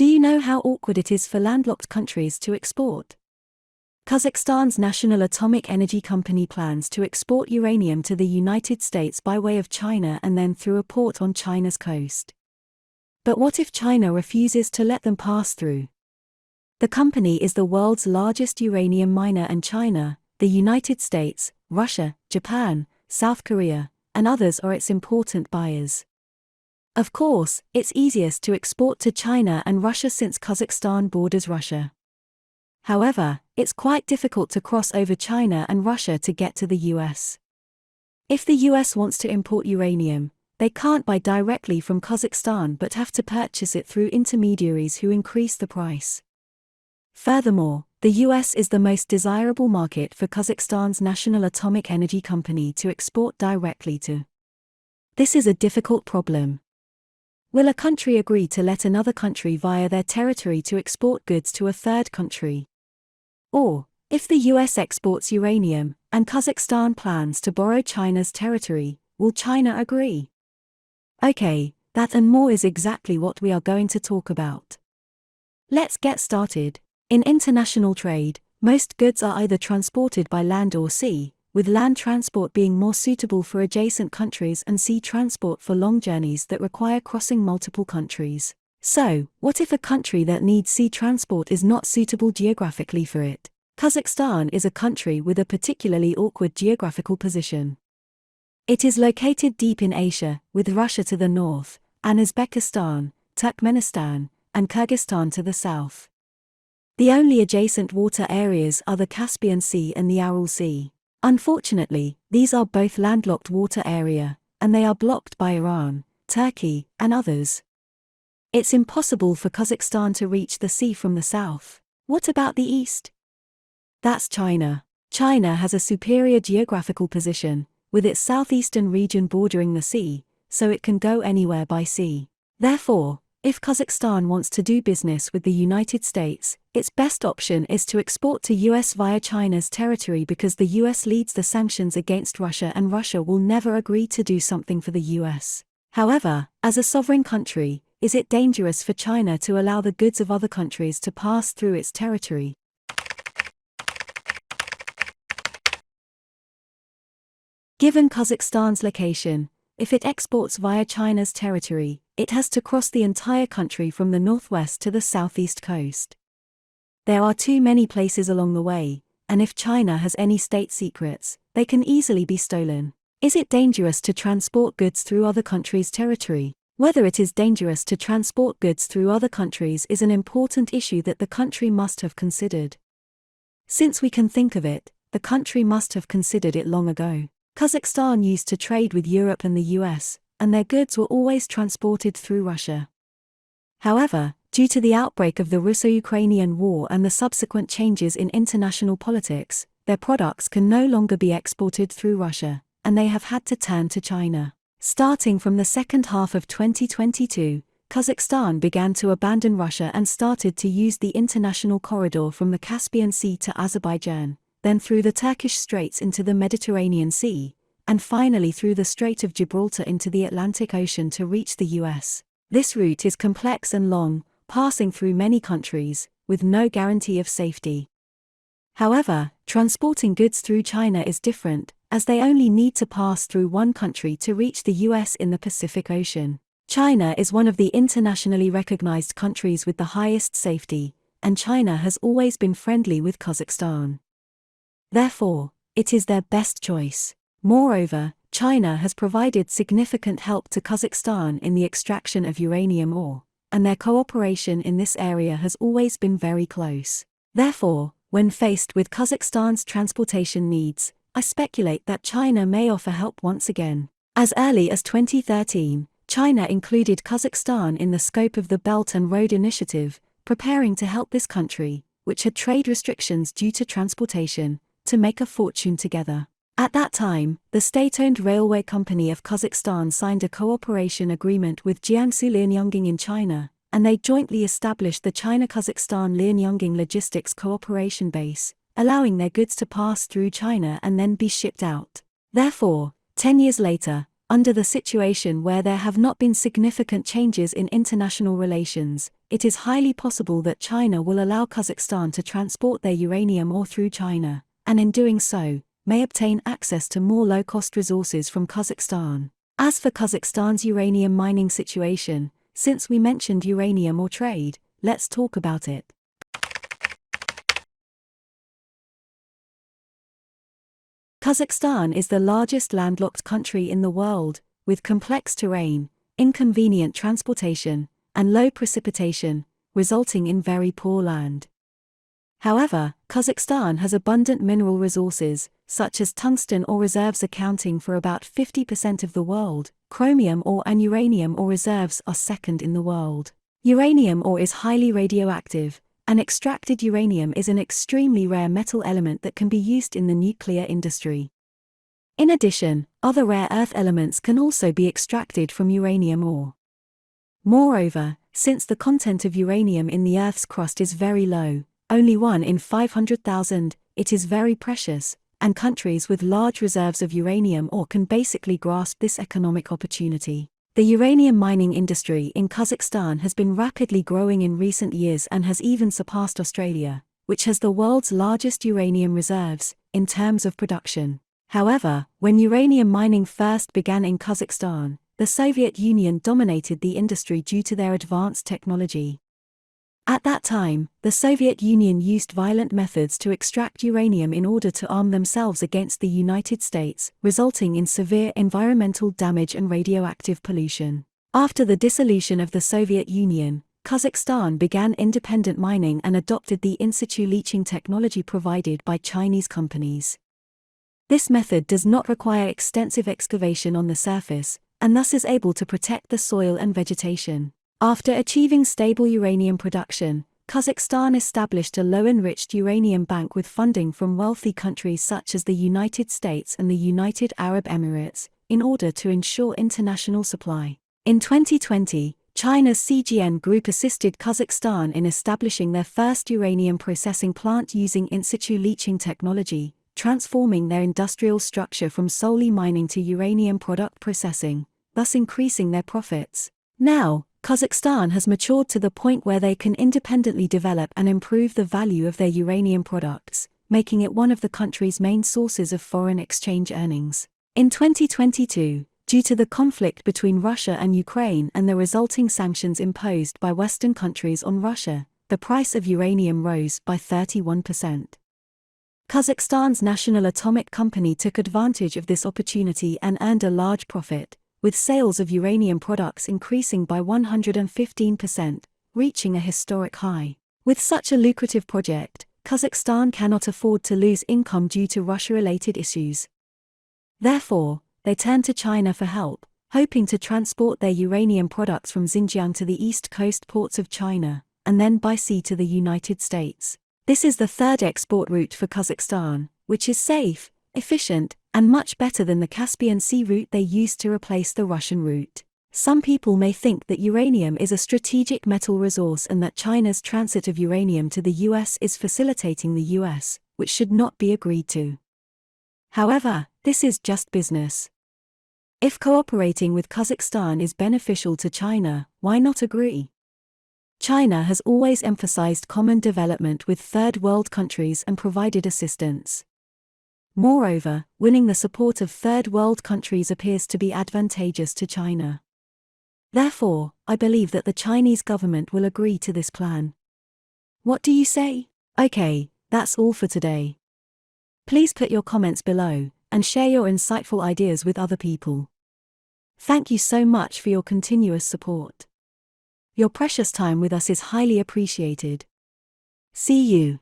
Do you know how awkward it is for landlocked countries to export? Kazakhstan's National Atomic Energy Company plans to export uranium to the United States by way of China and then through a port on China's coast. But what if China refuses to let them pass through? The company is the world's largest uranium miner, and China, the United States, Russia, Japan, South Korea, and others are its important buyers. Of course, it's easiest to export to China and Russia since Kazakhstan borders Russia. However, it's quite difficult to cross over China and Russia to get to the US. If the US wants to import uranium, they can't buy directly from Kazakhstan but have to purchase it through intermediaries who increase the price. Furthermore, the US is the most desirable market for Kazakhstan's National Atomic Energy Company to export directly to. This is a difficult problem. Will a country agree to let another country via their territory to export goods to a third country? Or, if the US exports uranium, and Kazakhstan plans to borrow China's territory, will China agree? Okay, that and more is exactly what we are going to talk about. Let's get started. In international trade, most goods are either transported by land or sea, with land transport being more suitable for adjacent countries and sea transport for long journeys that require crossing multiple countries. So, what if a country that needs sea transport is not suitable geographically for it? Kazakhstan is a country with a particularly awkward geographical position. It is located deep in Asia, with Russia to the north, and Uzbekistan, Turkmenistan, and Kyrgyzstan to the south. The only adjacent water areas are the Caspian Sea and the Aral Sea. Unfortunately, these are both landlocked water area, and they are blocked by Iran, Turkey, and others. It's impossible for Kazakhstan to reach the sea from the south. What about the east? That's China. China has a superior geographical position, with its southeastern region bordering the sea, so it can go anywhere by sea. Therefore, if Kazakhstan wants to do business with the United States, its best option is to export to US via China's territory because the US leads the sanctions against Russia and Russia will never agree to do something for the US. However, as a sovereign country, is it dangerous for China to allow the goods of other countries to pass through its territory? Given Kazakhstan's location, if it exports via China's territory, it has to cross the entire country from the northwest to the southeast coast. There are too many places along the way, and if China has any state secrets, they can easily be stolen. Is it dangerous to transport goods through other countries' territory? Whether it is dangerous to transport goods through other countries is an important issue that the country must have considered. Since we can think of it, the country must have considered it long ago. Kazakhstan used to trade with Europe and the US, and their goods were always transported through Russia. However, due to the outbreak of the Russo-Ukrainian War and the subsequent changes in international politics, their products can no longer be exported through Russia, and they have had to turn to China. Starting from the second half of 2022, Kazakhstan began to abandon Russia and started to use the international corridor from the Caspian Sea to Azerbaijan, then through the Turkish Straits into the Mediterranean Sea, and finally through the Strait of Gibraltar into the Atlantic Ocean to reach the US. This route is complex and long, passing through many countries, with no guarantee of safety. However, transporting goods through China is different, as they only need to pass through one country to reach the US in the Pacific Ocean. China is one of the internationally recognized countries with the highest safety, and China has always been friendly with Kazakhstan. Therefore, it is their best choice. Moreover, China has provided significant help to Kazakhstan in the extraction of uranium ore, and their cooperation in this area has always been very close. Therefore, when faced with Kazakhstan's transportation needs, I speculate that China may offer help once again. As early as 2013, China included Kazakhstan in the scope of the Belt and Road Initiative, preparing to help this country, which had trade restrictions due to transportation, to make a fortune together. At that time, the state-owned railway company of Kazakhstan signed a cooperation agreement with Jiangsu Lianyongying in China, and they jointly established the China-Kazakhstan Lianyongying Logistics Cooperation Base, allowing their goods to pass through China and then be shipped out. Therefore, 10 years later, under the situation where there have not been significant changes in international relations, it is highly possible that China will allow Kazakhstan to transport their uranium ore through China, and in doing so, may obtain access to more low-cost resources from Kazakhstan. As for Kazakhstan's uranium mining situation, since we mentioned uranium ore trade, let's talk about it. Kazakhstan is the largest landlocked country in the world, with complex terrain, inconvenient transportation, and low precipitation, resulting in very poor land. However, Kazakhstan has abundant mineral resources, such as tungsten ore reserves accounting for about 50% of the world. Chromium ore and uranium ore reserves are second in the world. Uranium ore is highly radioactive, and extracted uranium is an extremely rare metal element that can be used in the nuclear industry. In addition, other rare earth elements can also be extracted from uranium ore. Moreover, since the content of uranium in the Earth's crust is very low, only 1 in 500,000, it is very precious, and countries with large reserves of uranium ore can basically grasp this economic opportunity. The uranium mining industry in Kazakhstan has been rapidly growing in recent years and has even surpassed Australia, which has the world's largest uranium reserves, in terms of production. However, when uranium mining first began in Kazakhstan, the Soviet Union dominated the industry due to their advanced technology. At that time, the Soviet Union used violent methods to extract uranium in order to arm themselves against the United States, resulting in severe environmental damage and radioactive pollution. After the dissolution of the Soviet Union, Kazakhstan began independent mining and adopted the in situ leaching technology provided by Chinese companies. This method does not require extensive excavation on the surface, and thus is able to protect the soil and vegetation. After achieving stable uranium production, Kazakhstan established a low-enriched uranium bank with funding from wealthy countries such as the United States and the United Arab Emirates, in order to ensure international supply. In 2020, China's CGN Group assisted Kazakhstan in establishing their first uranium processing plant using in situ leaching technology, transforming their industrial structure from solely mining to uranium product processing, thus increasing their profits. Now, Kazakhstan has matured to the point where they can independently develop and improve the value of their uranium products, making it one of the country's main sources of foreign exchange earnings. In 2022, due to the conflict between Russia and Ukraine and the resulting sanctions imposed by Western countries on Russia, the price of uranium rose by 31%. Kazakhstan's national atomic company took advantage of this opportunity and earned a large profit, with sales of uranium products increasing by 115%, reaching a historic high. With such a lucrative project, Kazakhstan cannot afford to lose income due to Russia-related issues. Therefore, they turn to China for help, hoping to transport their uranium products from Xinjiang to the east coast ports of China, and then by sea to the United States. This is the third export route for Kazakhstan, which is safe, efficient, and much better than the Caspian Sea route they used to replace the Russian route. Some people may think that uranium is a strategic metal resource and that China's transit of uranium to the US is facilitating the US, which should not be agreed to. However, this is just business. If cooperating with Kazakhstan is beneficial to China, why not agree? China has always emphasized common development with third world countries and provided assistance. Moreover, winning the support of third world countries appears to be advantageous to China. Therefore, I believe that the Chinese government will agree to this plan. What do you say? Okay, that's all for today. Please put your comments below, and share your insightful ideas with other people. Thank you so much for your continuous support. Your precious time with us is highly appreciated. See you.